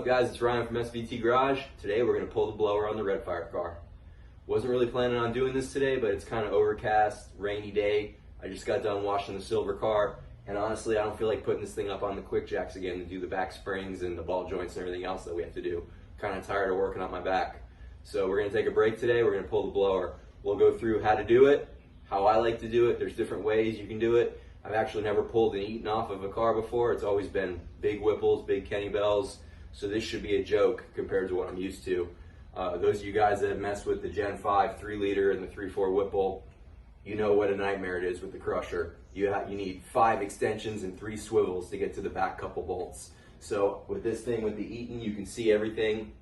up guys, it's Ryan from SVT Garage. Today we're going to pull the blower on the red fire car. Wasn't really planning on doing this today, but it's kind of overcast, rainy day. I just got done washing the silver car, and honestly I don't feel like putting this thing up on the quick jacks again to do the back springs and the ball joints and everything else that we have to do. Kind of tired of working on my back. So we're going to take a break today, we're going to pull the blower. We'll go through how to do it, how I like to do it. There's different ways you can do it. I've actually never pulled an Eaton off of a car before. It's always been big Whipples, big Kenny Bells. So this should be a joke compared to what I'm used to. Those of you guys that have messed with the Gen 5 3 liter and the 3.4 Whipple, you know what a nightmare it is with the crusher. You need 5 extensions and 3 swivels to get to the back couple bolts. So with this thing, with the Eaton, you can see everything.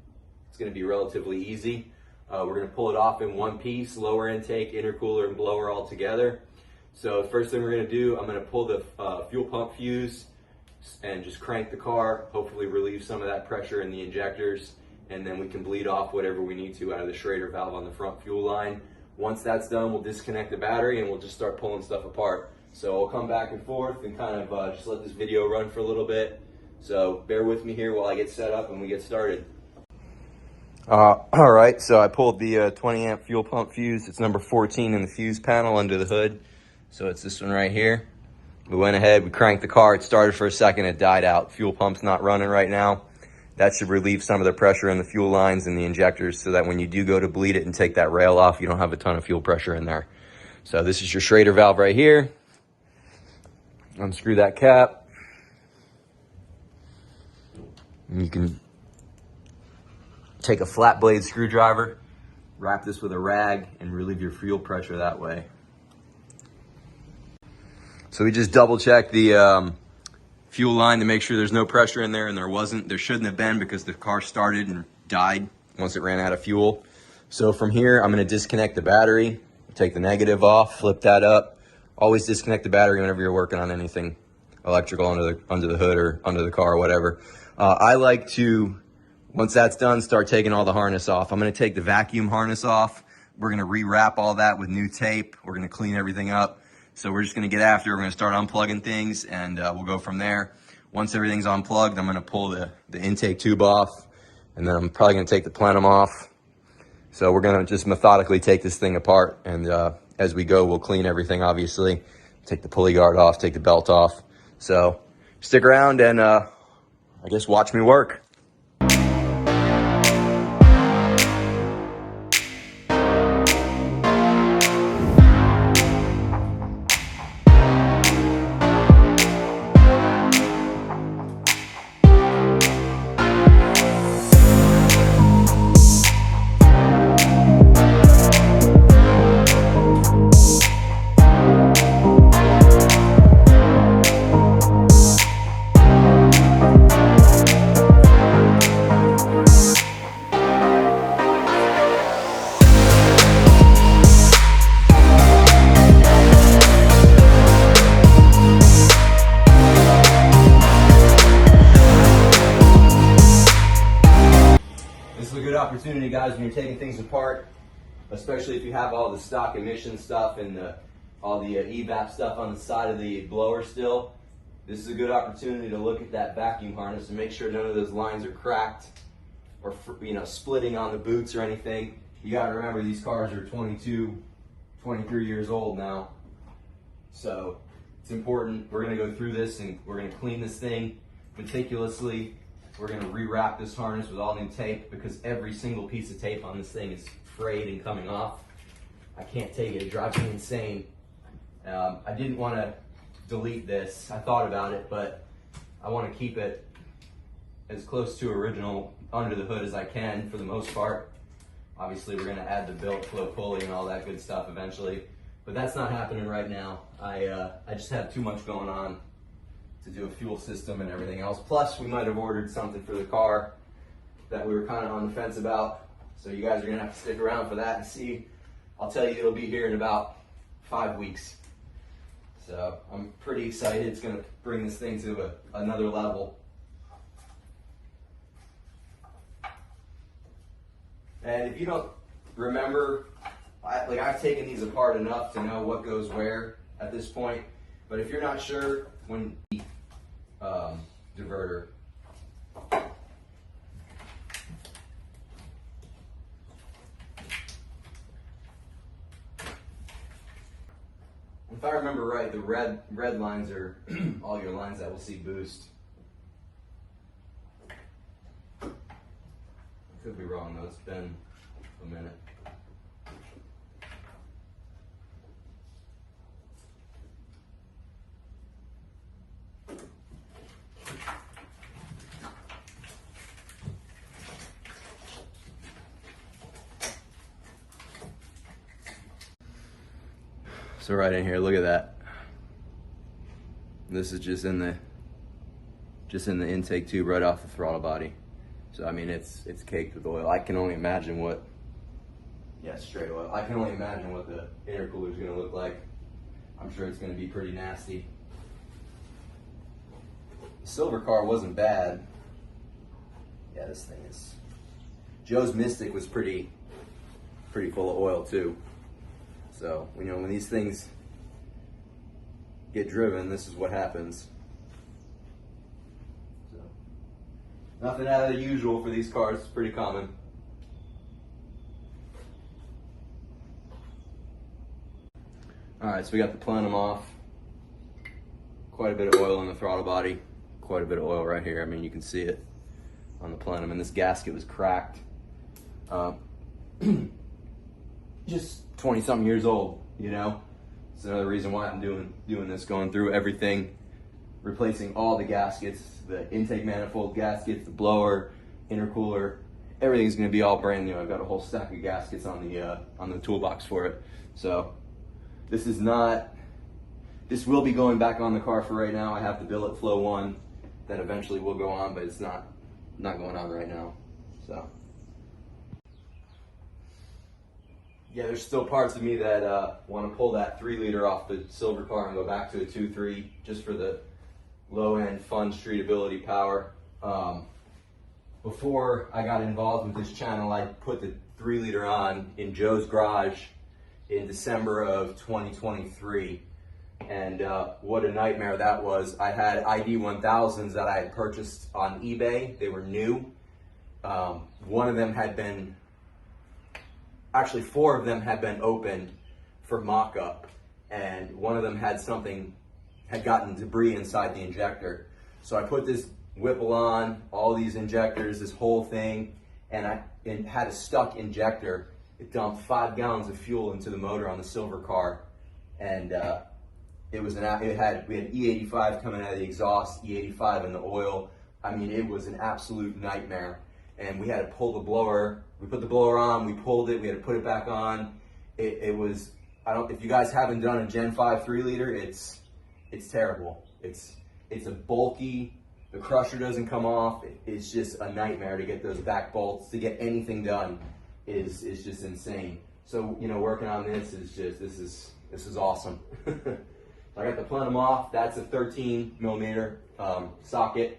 It's gonna be relatively easy. We're gonna pull it off in one piece, lower intake, intercooler, and blower all together. So the first thing we're gonna do, I'm gonna pull the fuel pump fuse and just crank the car, hopefully relieve some of that pressure in the injectors, and then we can bleed off whatever we need to out of the Schrader valve on the front fuel line. Once that's done, we'll disconnect the battery and we'll just start pulling stuff apart. So I'll come back and forth and kind of just let this video run for a little bit. So bear with me here while I get set up and we get started. All right, so I pulled the 20 amp fuel pump fuse. It's number 14 in the fuse panel under the hood. So it's this one right here. We went ahead, we cranked the car. It started for a second, it died out. Fuel pump's not running right now. That should relieve some of the pressure in the fuel lines and the injectors so that when you do go to bleed it and take that rail off, you don't have a ton of fuel pressure in there. So this is your Schrader valve right here. Unscrew that cap. And you can take a flat blade screwdriver, wrap this with a rag, and relieve your fuel pressure that way. So we just double checked the fuel line to make sure there's no pressure in there, and there shouldn't have been because the car started and died once it ran out of fuel. So from here, I'm gonna disconnect the battery, take the negative off, flip that up. Always disconnect the battery whenever you're working on anything electrical under the hood or under the car or whatever. I like to, once that's done, start taking all the harness off. I'm gonna take the vacuum harness off. We're gonna rewrap all that with new tape. We're gonna clean everything up. So we're just gonna get after it. We're gonna start unplugging things and we'll go from there. Once everything's unplugged, I'm gonna pull the intake tube off, and then I'm probably gonna take the plenum off. So we're gonna just methodically take this thing apart, and as we go, we'll clean everything, obviously. Take the pulley guard off, take the belt off. So stick around and I guess watch me work. Opportunity, guys, when you're taking things apart, especially if you have all the stock emission stuff and all the evap stuff on the side of the blower still. This is a good opportunity to look at that vacuum harness and make sure none of those lines are cracked or splitting on the boots or anything. You got to remember, these cars are 22, 23 years old now, so it's important. We're going to go through this and we're going to clean this thing meticulously. We're gonna rewrap this harness with all new tape because every single piece of tape on this thing is frayed and coming off. I can't take it, it drives me insane. I didn't wanna delete this. I thought about it, but I wanna keep it as close to original under the hood as I can for the most part. Obviously we're gonna add the built flow pulley and all that good stuff eventually, but that's not happening right now. I just have too much going on to do a fuel system and everything else. Plus, we might have ordered something for the car that we were kind of on the fence about. So you guys are gonna have to stick around for that and see. I'll tell you, it'll be here in about 5 weeks. So I'm pretty excited. It's gonna bring this thing to another level. And if you don't remember, I've taken these apart enough to know what goes where at this point. But if you're not sure, when the diverter If I remember right, the red lines are all your lines that will see boost. I could be wrong though, it's been a minute. So right in here, look at that. This is just in the intake tube right off the throttle body. So I mean, it's caked with oil. I can only imagine what, yeah, straight oil. I can only imagine what the intercooler is going to look like. I'm sure it's going to be pretty nasty. The silver car wasn't bad. Yeah, this thing is. Joe's Mystic was pretty full of oil too. So, you know, when these things get driven, this is what happens. So, nothing out of the usual for these cars. It's pretty common. All right, so we got the plenum off. Quite a bit of oil in the throttle body. Quite a bit of oil right here. I mean, you can see it on the plenum, and this gasket was cracked. Just 20-something years old, you know? It's another reason why I'm doing this, going through everything, replacing all the gaskets, the intake manifold gaskets, the blower, intercooler, everything's gonna be all brand new. I've got a whole stack of gaskets on the toolbox for it. So this will be going back on the car for right now. I have the billet flow one that eventually will go on, but it's not going on right now, so. Yeah, there's still parts of me that want to pull that 3-liter off the silver car and go back to a 2.3 just for the low-end fun streetability power. Before I got involved with this channel, I put the 3-liter on in Joe's garage in December of 2023. And what a nightmare that was. I had ID 1000s that I had purchased on eBay. They were new. One of them had been, actually 4 of them had been opened for mock-up, and one of them had gotten debris inside the injector. So I put this Whipple on, all these injectors, this whole thing, and it had a stuck injector. It dumped 5 gallons of fuel into the motor on the silver car, and we had E85 coming out of the exhaust, E85 in the oil. I mean, it was an absolute nightmare. And we had to pull the blower. We put the blower on, we pulled it, we had to put it back on. It was, if you guys haven't done a Gen 5 3-liter, it's terrible. It's a bulky, the crusher doesn't come off. It's just a nightmare to get those back bolts, to get anything done is just insane. So, you know, working on this is just, this is awesome. I got the plenum off. That's a 13mm socket.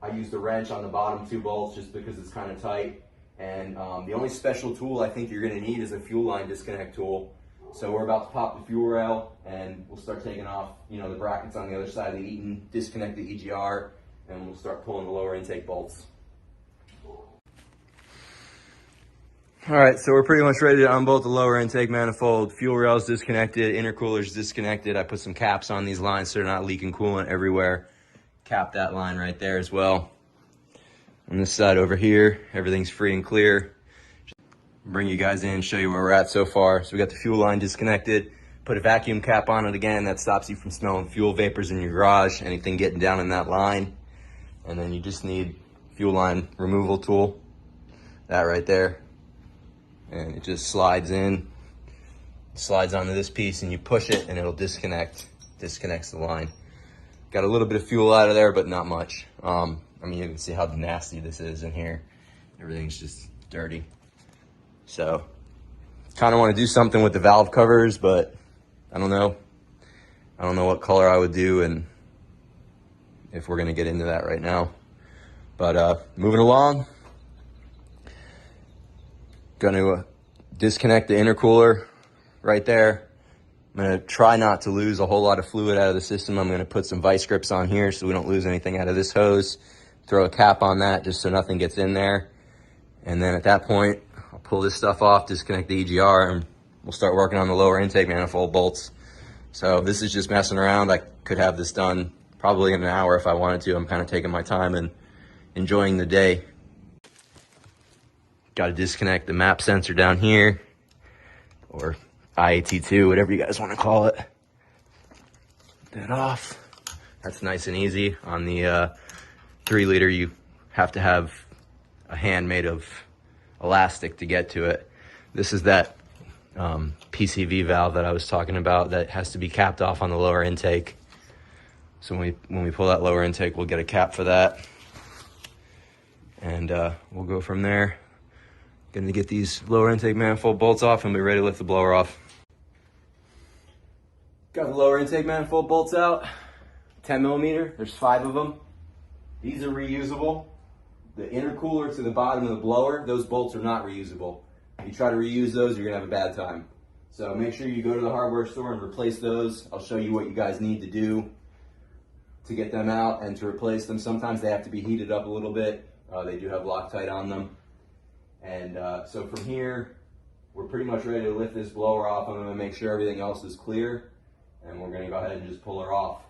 I used a wrench on the bottom 2 bolts just because it's kind of tight. And the only special tool I think you're gonna need is a fuel line disconnect tool. So we're about to pop the fuel rail and we'll start taking off, you know, the brackets on the other side of the Eaton, disconnect the EGR, and we'll start pulling the lower intake bolts. All right, so we're pretty much ready to unbolt the lower intake manifold. Fuel rail's disconnected, intercooler's disconnected. I put some caps on these lines so they're not leaking coolant everywhere. Cap that line right there as well. On this side over here, everything's free and clear. Bring you guys in, show you where we're at so far. So we got the fuel line disconnected. Put a vacuum cap on it again. That stops you from smelling fuel vapors in your garage, anything getting down in that line. And then you just need fuel line removal tool. That right there. And it just slides in, slides onto this piece, and you push it and it'll disconnects the line. Got a little bit of fuel out of there, but not much. I mean, you can see how nasty this is in here. Everything's just dirty. So, kind of want to do something with the valve covers, but I don't know. I don't know what color I would do and if we're gonna get into that right now. But moving along, gonna disconnect the intercooler right there. I'm gonna try not to lose a whole lot of fluid out of the system. I'm gonna put some vice grips on here so we don't lose anything out of this hose. Throw a cap on that just so nothing gets in there. And then at that point, I'll pull this stuff off, disconnect the EGR, and we'll start working on the lower intake manifold bolts. So this is just messing around. I could have this done probably in an hour if I wanted to. I'm kind of taking my time and enjoying the day. Got to disconnect the map sensor down here, or IAT2, whatever you guys want to call it. That off. That's nice and easy. On the 3 liter, you have to have a hand made of elastic to get to it. This is that PCV valve that I was talking about that has to be capped off on the lower intake. So when we pull that lower intake, we'll get a cap for that. And we'll go from there. Gonna get these lower intake manifold bolts off and be ready to lift the blower off. Got the lower intake manifold bolts out, 10 millimeter, there's 5 of them. These are reusable. The intercooler to the bottom of the blower, those bolts are not reusable. If you try to reuse those, you're gonna have a bad time. So make sure you go to the hardware store and replace those. I'll show you what you guys need to do to get them out and to replace them. Sometimes they have to be heated up a little bit. They do have Loctite on them. And so from here, we're pretty much ready to lift this blower off. I'm gonna make sure everything else is clear, and we're gonna go ahead and just pull her off.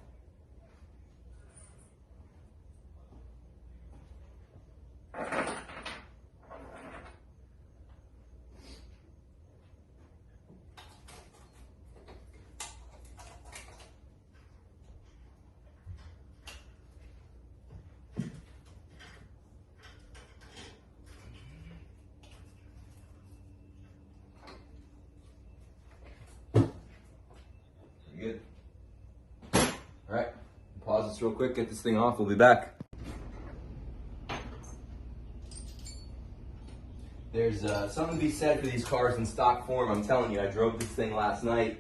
Good. All right, pause this real quick, get this thing off, we'll be back. There's something to be said for these cars in stock form. I'm telling you, I drove this thing last night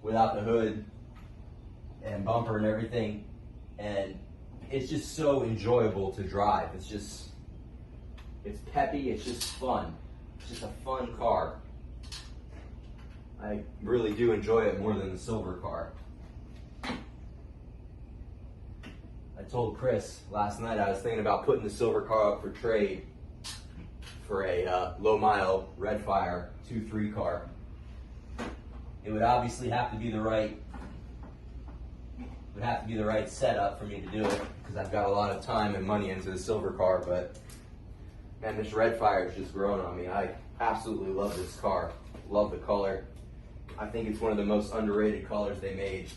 without the hood and bumper and everything, and it's just so enjoyable to drive. It's peppy, it's just fun. It's just a fun car. I really do enjoy it more than the silver car. I told Chris last night I was thinking about putting the silver car up for trade for a low mile Redfire 2.3 car. It would obviously have to be the right setup for me to do it, because I've got a lot of time and money into the silver car, but man, this Redfire is just growing on me. I absolutely love this car. Love the color. I think it's one of the most underrated colors they made.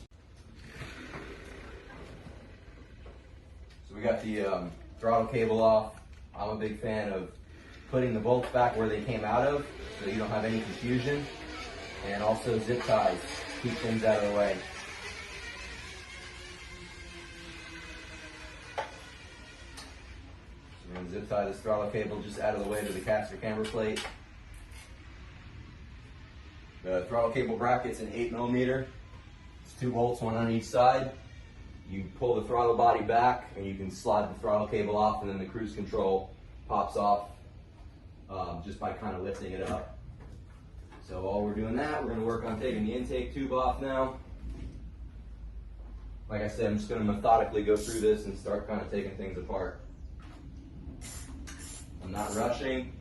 So we got the throttle cable off. I'm a big fan of putting the bolts back where they came out of so you don't have any confusion. And also zip ties, keep things out of the way. So we're going to zip tie this throttle cable just out of the way to the caster camber plate. The throttle cable bracket's an 8 millimeter. It's 2 bolts, one on each side. You pull the throttle body back and you can slide the throttle cable off, and then the cruise control pops off just by kind of lifting it up. So while we're doing that, we're going to work on taking the intake tube off now. Like I said, I'm just going to methodically go through this and start kind of taking things apart. I'm not rushing.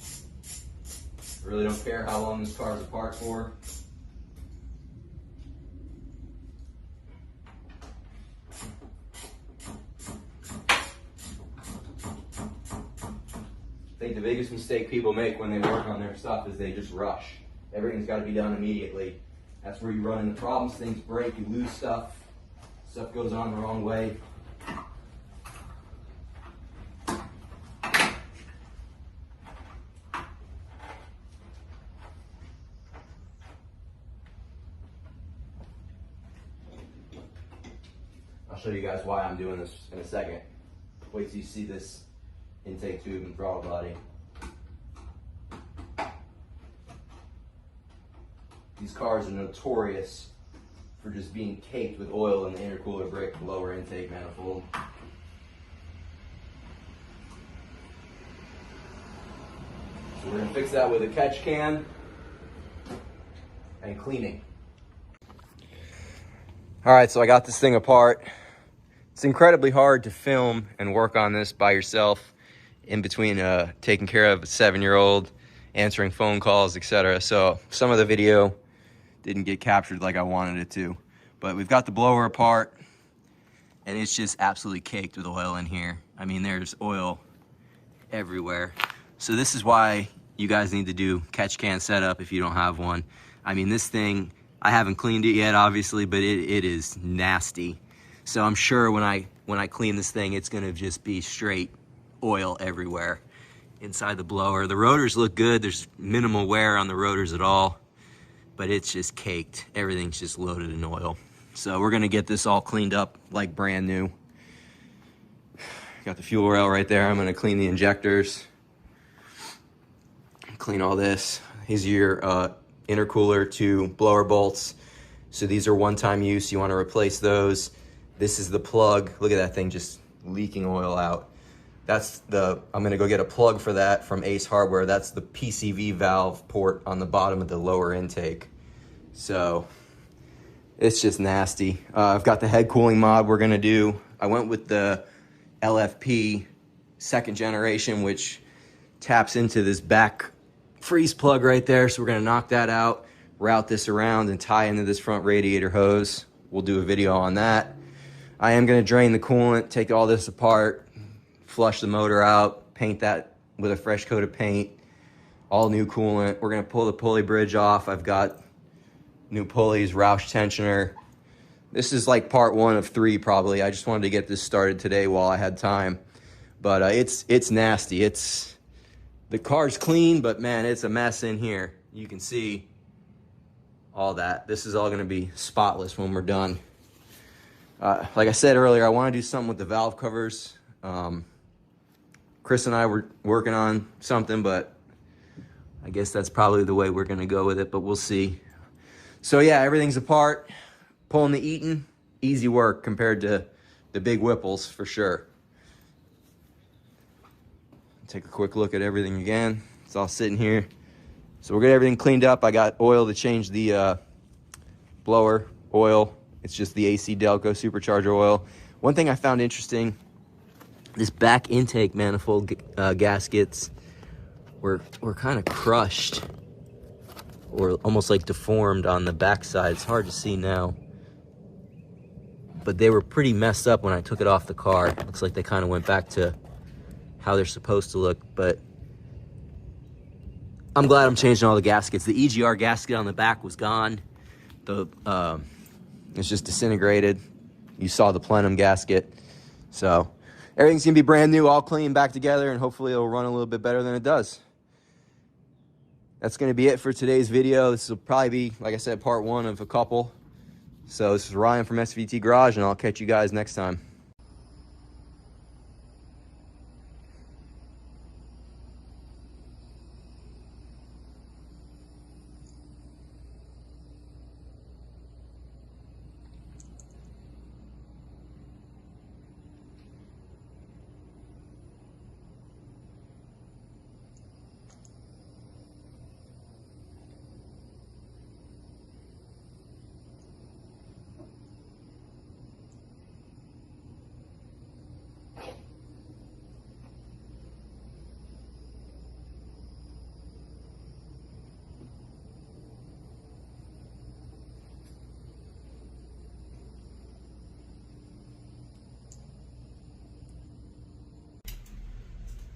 I really don't care how long this car is apart for. I think the biggest mistake people make when they work on their stuff is they just rush. Everything's got to be done immediately. That's where you run into problems, things break, you lose stuff goes on the wrong way. I'll show you guys why I'm doing this in a second. Wait till you see this intake tube and throttle body. These cars are notorious for just being caked with oil in the intercooler brick, lower intake manifold. So we're going to fix that with a catch can and cleaning. All right, so I got this thing apart. It's incredibly hard to film and work on this by yourself in between taking care of a 7-year-old, answering phone calls, etc. So some of the video didn't get captured like I wanted it to. But we've got the blower apart, and it's just absolutely caked with oil in here. I mean, there's oil everywhere. So this is why you guys need to do catch can setup if you don't have one. I mean, this thing, I haven't cleaned it yet, obviously, but it is nasty. So I'm sure when I clean this thing, it's gonna just be straight oil everywhere inside the blower. The rotors look good. There's minimal wear on the rotors at all, but it's just caked. Everything's just loaded in oil. So we're gonna get this all cleaned up like brand new. Got the fuel rail right there. I'm gonna clean the injectors, clean all this. These are your intercooler to blower bolts. So these are one-time use. You wanna replace those. This is the plug. Look at that thing just leaking oil out. I'm gonna go get a plug for that from Ace Hardware. That's the PCV valve port on the bottom of the lower intake. So it's just nasty. I've got the head cooling mod we're gonna do. I went with the LFP 2nd generation, which taps into this back freeze plug right there. So we're gonna knock that out, route this around, and tie into this front radiator hose. We'll do a video on that. I am gonna drain the coolant, take all this apart, flush the motor out, paint that with a fresh coat of paint, all new coolant. We're gonna pull the pulley bridge off. I've got new pulleys, Roush tensioner. This is like part 1 of 3 probably. I just wanted to get this started today while I had time. But it's nasty. The car's clean, but man, it's a mess in here. You can see all that. This is all gonna be spotless when we're done. Like I said earlier, I wanna do something with the valve covers. Chris and I were working on something, but I guess that's probably the way we're gonna go with it, but we'll see. So yeah, everything's apart. Pulling the Eaton, easy work compared to the big Whipples for sure. Take a quick look at everything again. It's all sitting here. So we'll get everything cleaned up. I got oil to change the blower oil. It's just the AC Delco Supercharger oil. One thing I found interesting, this back intake manifold gaskets were kind of crushed or almost like deformed on the back side. It's hard to see now, but they were pretty messed up when I took it off the car. Looks like they kind of went back to how they're supposed to look, but I'm glad I'm changing all the gaskets. The EGR gasket on the back was gone. It's just disintegrated. You saw the plenum gasket. So everything's gonna be brand new, all clean, back together, and hopefully it'll run a little bit better than it does. That's gonna be it for today's video. This will probably be, like I said, part 1 of a couple. So this is Ryan from SVT Garage, and I'll catch you guys next time.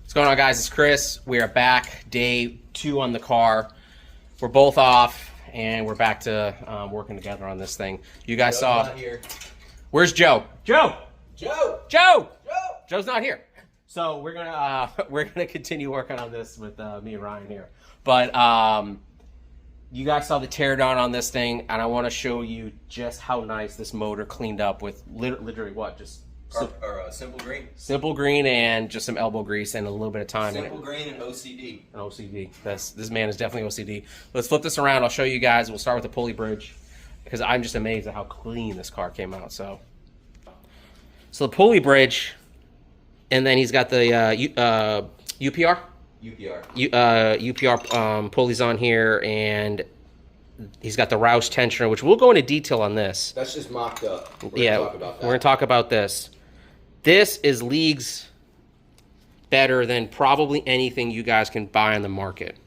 What's going on, guys? It's Chris. We are back, day 2 on the car. We're both off, and we're back to working together on this thing. You guys saw. Not here. Where's Joe? Joe. Joe. Joe's not here. So we're gonna continue working on this with me and Ryan here. But you guys saw the teardown on this thing, and I want to show you just how nice this motor cleaned up with literally what, just Simple green. Simple green and just some elbow grease and a little bit of time in it. Simple green and OCD. An OCD. This man is definitely OCD. Let's flip this around. I'll show you guys. We'll start with the pulley bridge because I'm just amazed at how clean this car came out. So the pulley bridge, and then he's got the UPR pulleys on here, and he's got the Roush tensioner, which we'll go into detail on this. That's just mocked up. We're gonna talk about this. This is leagues better than probably anything you guys can buy on the market.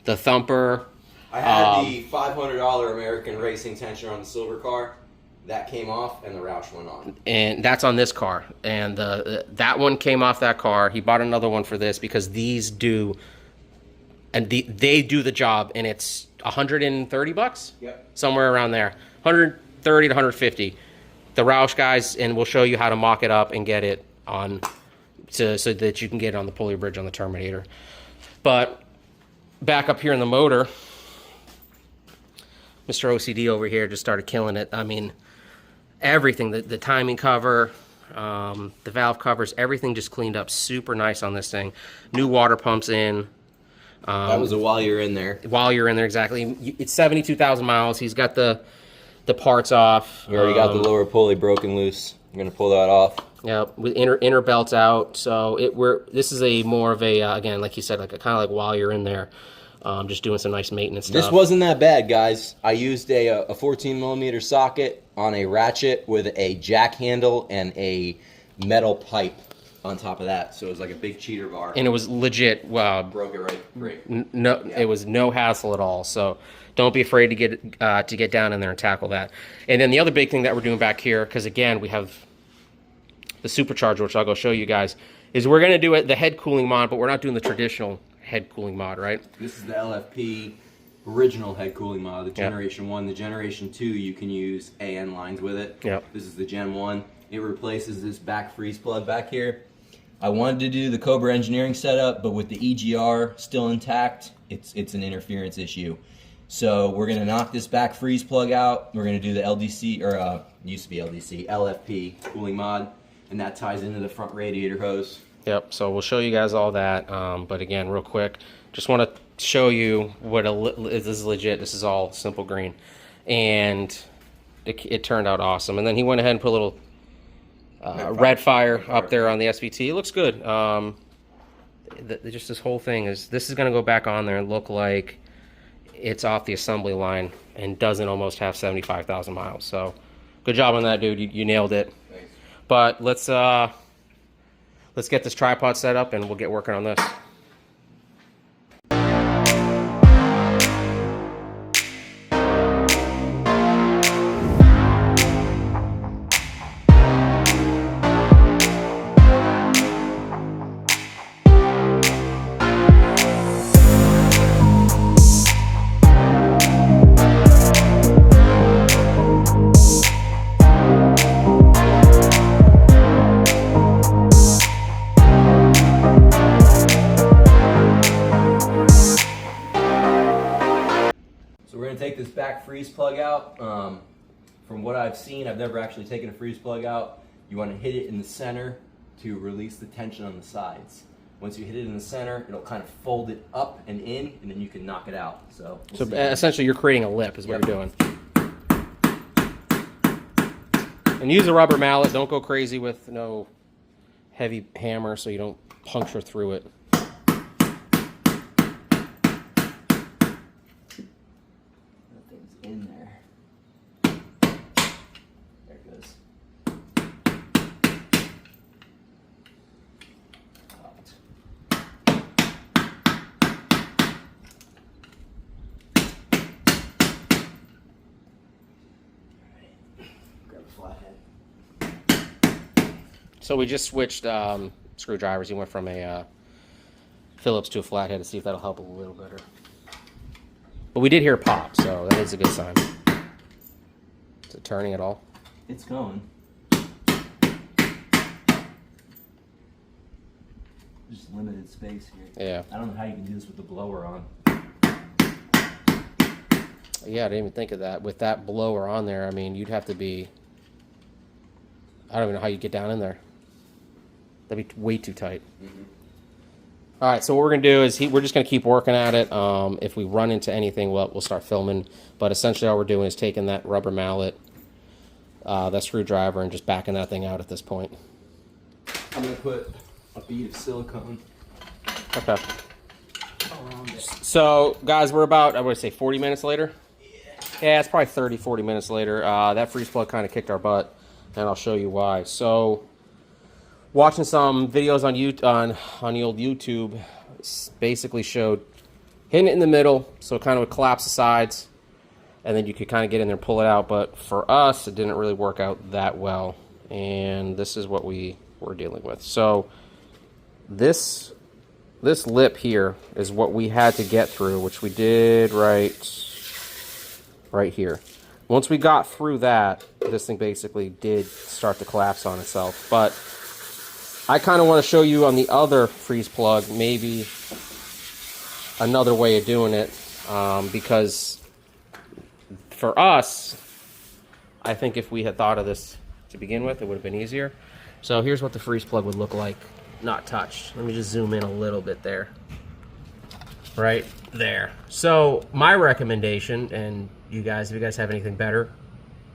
The thumper. I had the $500 American Racing tensioner on the silver car. that came off and the Roush went on. And that's on this car. And that one came off that car. He bought another one for this because these do, and they do the job, and it's $130. Yep. Somewhere around there, 130 to 150. The Roush guys, and we'll show you how to mock it up and get it on, so that you can get it on the pulley bridge on the Terminator. But back up here in the motor, Mr. OCD over here just started killing it. I mean, everything, the timing cover, the valve covers, everything just cleaned up super nice on this thing. New water pumps in. That was while you're in there. While you're in there, exactly. It's 72,000 miles. He's got the parts off. We already got the lower pulley broken loose. I'm gonna pull that off. Yeah, with inner belts out. So this is a more of a again, like you said, like a kind of like while you're in there, just doing some nice maintenance stuff. This wasn't that bad, guys. I used a 14 millimeter socket on a ratchet with a jack handle and a metal pipe on top of that. So it was like a big cheater bar. And it was legit. Broke it right. No, yeah. It was no hassle at all. So don't be afraid to get down in there and tackle that. And then the other big thing that we're doing back here, because again we have the Supercharger, which I'll go show you guys, is we're going to do the head cooling mod, but we're not doing the traditional head cooling mod, right? This is the LFP original head cooling mod, the Generation 1. The Generation 2, you can use AN lines with it. Yep. This is the Gen 1. It replaces this back freeze plug back here. I wanted to do the Cobra engineering setup, but with the EGR still intact, it's an interference issue. So we're going to knock this back freeze plug out. We're going to do the LDC, or used to be LDC, LFP cooling mod, and that ties into the front radiator hose. Yep, so we'll show you guys all that, but again, real quick, just want to show you what this is legit. This is all simple green, and it turned out awesome. And then he went ahead and put a little red fire up there on the SVT. It looks good. Just this whole thing is going to go back on there and look like it's off the assembly line and doesn't almost have 75,000 miles. So good job on that, dude. You nailed it. Thanks. But let's get this tripod set up and we'll get working on this. Take this back freeze plug out. From what I've seen, I've never actually taken a freeze plug out. You want to hit it in the center to release the tension on the sides. Once you hit it in the center, it'll kind of fold it up and in, and then you can knock it out. So essentially you're creating a lip is what you're doing. And use a rubber mallet. Don't go crazy with no heavy hammer so you don't puncture through it. In there. There it goes. Grab a flathead. So we just switched screwdrivers. He went from a Phillips to a flathead to see if that'll help a little better. But we did hear a pop, so that is a good sign. Is it turning at all? It's going. Just limited space here. Yeah. I don't know how you can do this with the blower on. Yeah, I didn't even think of that. With that blower on there, I mean, you'd have to be... I don't even know how you'd get down in there. That'd be way too tight. Mm-hmm. All right, so what we're going to do is we're just going to keep working at it. If we run into anything, we'll start filming. But essentially all we're doing is taking that rubber mallet, that screwdriver, and just backing that thing out at this point. I'm going to put a bead of silicone. Okay. So, guys, we're about, I would say, 40 minutes later? Yeah, it's probably 30, 40 minutes later. That freeze plug kind of kicked our butt, and I'll show you why. So... watching some videos on the old YouTube basically showed hitting it in the middle, so it kind of would collapse the sides, and then you could kind of get in there and pull it out. But for us, it didn't really work out that well, and this is what we were dealing with. So this lip here is what we had to get through, which we did right here. Once we got through that, this thing basically did start to collapse on itself. But I kind of want to show you on the other freeze plug maybe another way of doing it, because for us, I think if we had thought of this to begin with, it would have been easier. So here's what the freeze plug would look like, not touched. Let me just zoom in a little bit there. Right there. So my recommendation, and you guys, if you guys have anything better,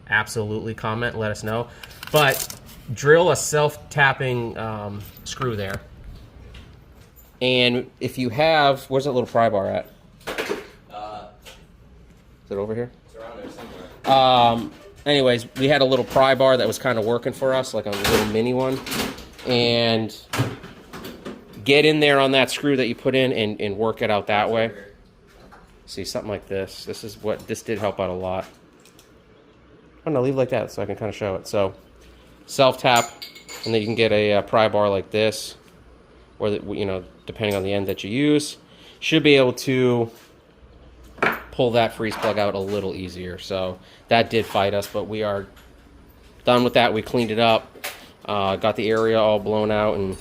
absolutely comment, let us know. But drill a self-tapping screw there. And if you have, where's that little pry bar at? Is it over here? It's around there somewhere. Anyways, we had a little pry bar that was kind of working for us, like a little mini one. And get in there on that screw that you put in and work it out that way. See, something like this. This did help out a lot. Oh no, leave it like that so I can kind of show it. So self-tap, and then you can get a pry bar like this, or depending on the end that you use, should be able to pull that freeze plug out a little easier. So that did fight us, but we are done with that. We cleaned it up, got the area all blown out, and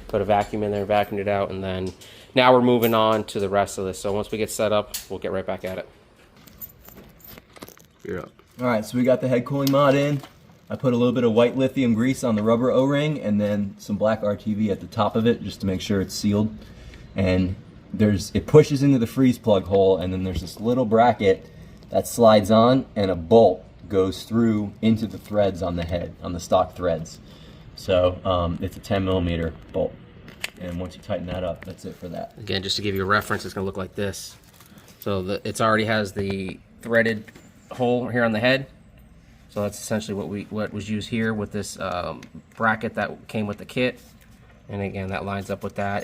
put a vacuum in there, vacuumed it out, and then now we're moving on to the rest of this. So once we get set up, we'll get right back at it. You're up. All right, so we got the head cooling mod in. I put a little bit of white lithium grease on the rubber O-ring and then some black RTV at the top of it just to make sure it's sealed. And it pushes into the freeze plug hole, and then there's this little bracket that slides on, and a bolt goes through into the threads on the head, on the stock threads. So it's a 10mm bolt. And once you tighten that up, that's it for that. Again, just to give you a reference, it's going to look like this. So it already has the threaded hole here on the head. So that's essentially what was used here with this bracket that came with the kit. And again, that lines up with that.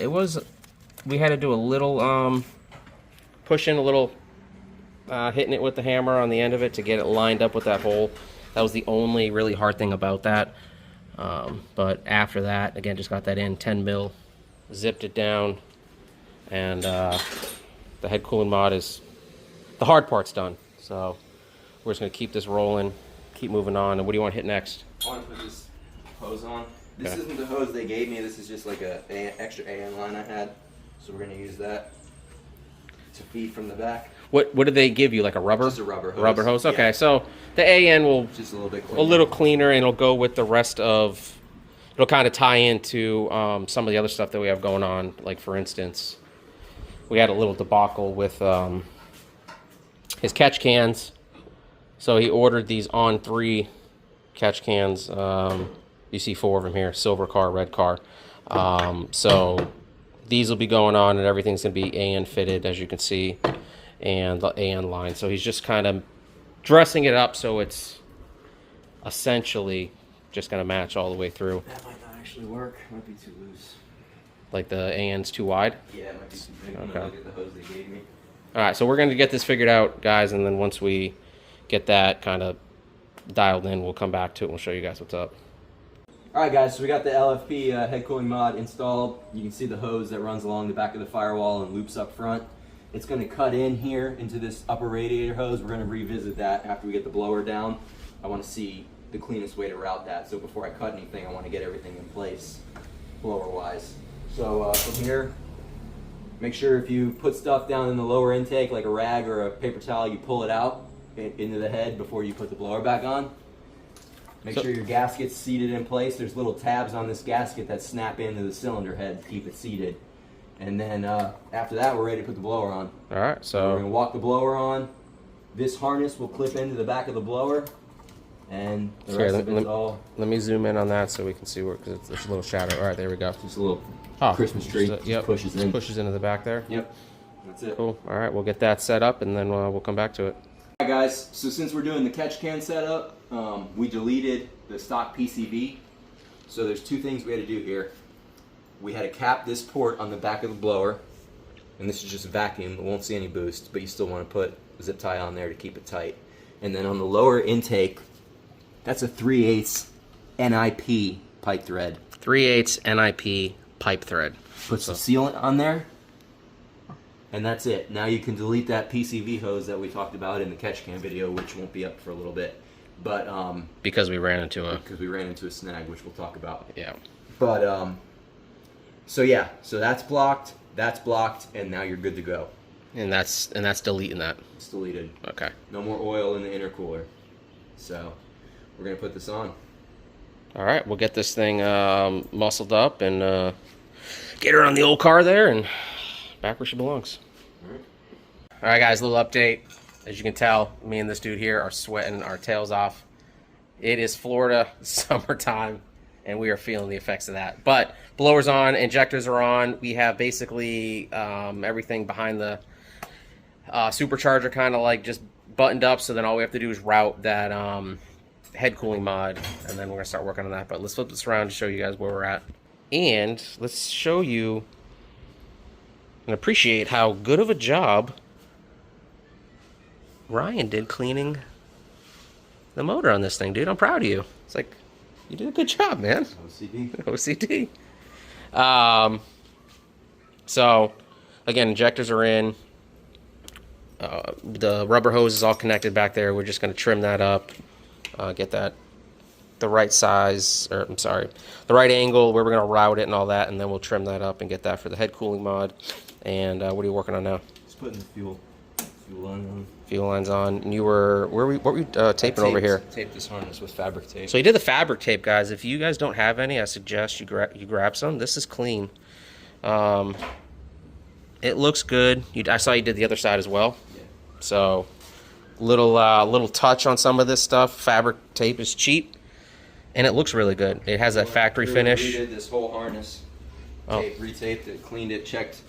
We had to do a little pushing, a little hitting it with the hammer on the end of it to get it lined up with that hole. That was the only really hard thing about that. But after that, again, just got that in 10mm, zipped it down, and the head cooling mod the hard part's done. So we're just gonna keep this rolling, keep moving on. And what do you want to hit next? I want to put this hose on. This isn't the hose they gave me. This is just like an extra AN line I had. So we're gonna use that to feed from the back. What did they give you? Like a rubber? Just a rubber hose. Rubber hose. Okay, yeah. So the AN will just a little cleaner, and it'll go with the rest of. It'll kind of tie into some of the other stuff that we have going on. Like for instance, we had a little debacle with his catch cans. So he ordered these On 3 catch cans. You see 4 of them here: silver car, red car. So these will be going on, and everything's gonna be AN fitted, as you can see, and the AN line. So he's just kind of dressing it up so it's essentially just gonna match all the way through. That might not actually work. It might be too loose. Like the AN's too wide? Yeah, it might be too big. Okay. Look at the hose they gave me. Alright, so we're gonna get this figured out, guys, and then once we get that kind of dialed in, we'll come back to it and we'll show you guys what's up. Alright guys, so we got the LFP head cooling mod installed. You can see the hose that runs along the back of the firewall and loops up front. It's going to cut in here into this upper radiator hose. We're going to revisit that after we get the blower down. I want to see the cleanest way to route that. So before I cut anything, I want to get everything in place blower wise. So from here, make sure if you put stuff down in the lower intake like a rag or a paper towel, you pull it out into the head before you put the blower back on. Make sure your gasket's seated in place. There's little tabs on this gasket that snap into the cylinder head to keep it seated. And then after that, we're ready to put the blower on. All right, so we're gonna walk the blower on. This harness will clip into the back of the blower, and the rest of it's all. Let me zoom in on that so we can see where, because there's a little shadow. All right, there we go. Just a little Christmas tree. Yep, pushes in. Pushes into the back there. Yep, that's it. Cool. All right, we'll get that set up, and then we'll come back to it. All right, guys. So since we're doing the catch can setup, we deleted the stock PCV. So there's two things we had to do here. We had to cap this port on the back of the blower, and this is just a vacuum. It won't see any boost, but you still want to put zip tie on there to keep it tight. And then on the lower intake, that's a 3/8 NIP pipe thread. 3/8 NIP pipe thread. Put some sealant on there, and that's it. Now you can delete that PCV hose that we talked about in the catch cam video, which won't be up for a little bit. But because we ran into a snag, which we'll talk about. Yeah. But so yeah, so that's blocked, and now you're good to go. And that's deleting that. It's deleted. Okay. No more oil in the intercooler. So we're gonna put this on. All right, we'll get this thing muscled up and get her on the old car there and back where she belongs. All right, guys, a little update. As you can tell, me and this dude here are sweating our tails off. It is Florida summertime, and we are feeling the effects of that. But blower's on, injectors are on. We have basically everything behind the supercharger kind of like just buttoned up, so then all we have to do is route that head cooling mod, and then we're gonna start working on that. But let's flip this around to show you guys where we're at, and let's show you and appreciate how good of a job Ryan did cleaning the motor on this thing, dude. I'm proud of you. It's like, you did a good job, man. OCD. So again, injectors are in. The rubber hose is all connected back there. We're just going to trim that up, get that the right size, or I'm sorry, the right angle where we're going to route it and all that, and then we'll trim that up and get that for the head cooling mod. And what are you working on now? Just putting the fuel line on. Fuel lines on. And you were, what were you taping over here? Tape this harness with fabric tape. So you did the fabric tape, guys. If you guys don't have any, I suggest you grab some. This is clean. It looks good. I saw you did the other side as well. Yeah. So little touch on some of this stuff. Fabric tape is cheap, and it looks really good. It has that factory finish. We did this whole harness. Retaped it, cleaned it, checked.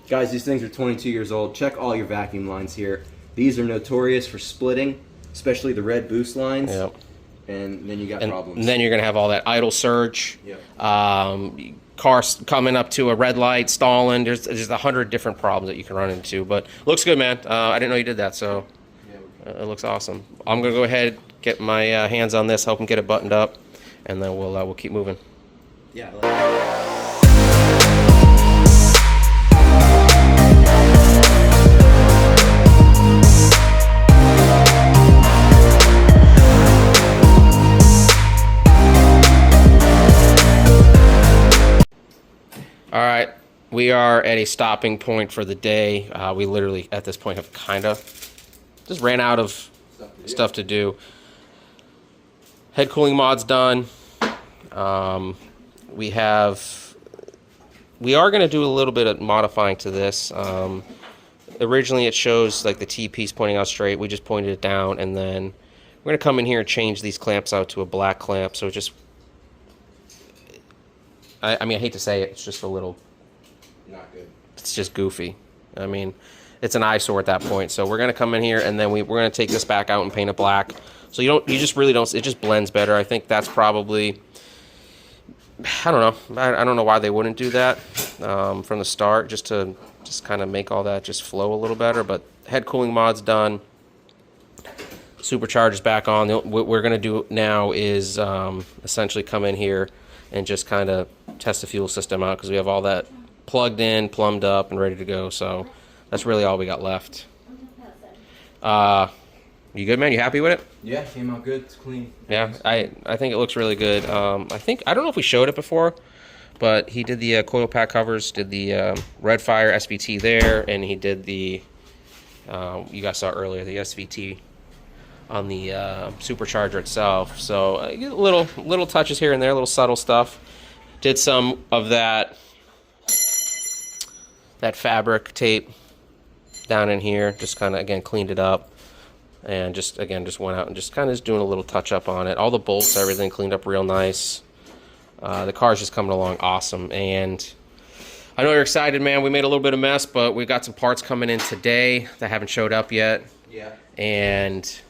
Guys, these things are 22 years old. Check all your vacuum lines here. These are notorious for splitting, especially the red boost lines. Yep. And then you got problems. And then you're gonna have all that idle surge. Yep. Cars coming up to a red light, stalling. There's 100 different problems that you can run into. But looks good, man. I didn't know you did that, so it looks awesome. I'm gonna go ahead, get my hands on this, help him get it buttoned up, and then we'll keep moving. Yeah. All right, we are at a stopping point for the day. We literally, at this point, have kind of just ran out of stuff to do. Head cooling mod's done. We are going to do a little bit of modifying to this. Originally, it shows like the T-piece pointing out straight. We just pointed it down, and then we're going to come in here and change these clamps out to a black clamp. So it just, I mean, I hate to say it, it's just a little, Not good. it's just goofy. I mean, it's an eyesore at that point. So we're going to come in here, and then we're going to take this back out and paint it black. So you just really don't, it just blends better. I think that's probably, I don't know. I don't know why they wouldn't do that from the start, just to kind of make all that just flow a little better. But head cooling mod's done. Supercharger's back on. What we're going to do now is essentially come in here and just kind of test the fuel system out, because we have all that plugged in, plumbed up, and ready to go. So that's really all we got left. You good, man? You happy with it? Yeah, came out good. It's clean. Yeah, I think it looks really good. I don't know if we showed it before, but he did the coil pack covers, did the Redfire SVT there, and he did the you guys saw earlier, the SVT on the supercharger itself. So little touches here and there, little subtle stuff. Did some of that fabric tape down in here, just kind of again cleaned it up, and just went out and just kind of doing a little touch up on it. All the bolts, everything cleaned up real nice. The car's just coming along awesome, and I know you're excited, man. We made a little bit of mess, but we got some parts coming in today that haven't showed up yet. Yeah. And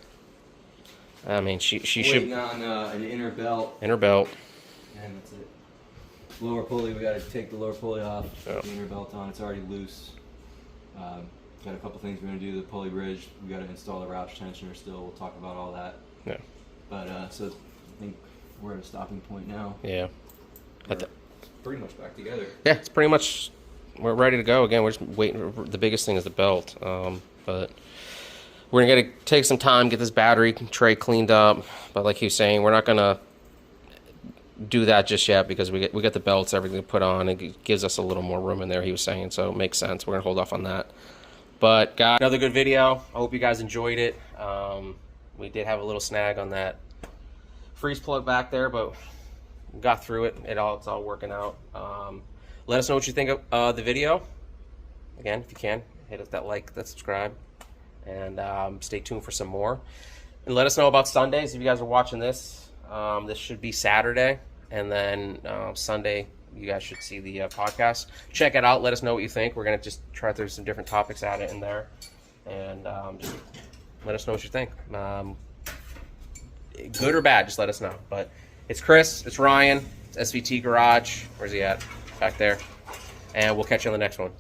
I mean, she should. Waiting on an inner belt. Inner belt. And that's it. Lower pulley, we got to take the lower pulley off. Yep. The inner belt on, it's already loose. got a couple things we're gonna do. The pulley bridge, we got to install the rouch tensioner still. We'll talk about all that. Yeah. But so I think we're at a stopping point now. Yeah. We're pretty much back together. Yeah, it's pretty much, we're ready to go again. We're just waiting. The biggest thing is the belt. But we're gonna take some time, get this battery tray cleaned up. But like he was saying, we're not gonna do that just yet because we get the belts, everything put on. It gives us a little more room in there, he was saying, so it makes sense. We're gonna hold off on that. But guys, another good video. I hope you guys enjoyed it. We did have a little snag on that freeze plug back there, but we got through it. It's all working out. Let us know what you think of the video. Again, if you can, hit us that like, that subscribe, and stay tuned for some more. And let us know about Sundays if you guys are watching this. This should be Saturday, and then Sunday you guys should see the podcast. Check it out. Let us know what you think. We're gonna just try to throw some different topics at it in there, and just let us know what you think. Good or bad, just let us know. But it's Chris, it's Ryan, it's SVT Garage. Where's he at? Back there. And we'll catch you on the next one.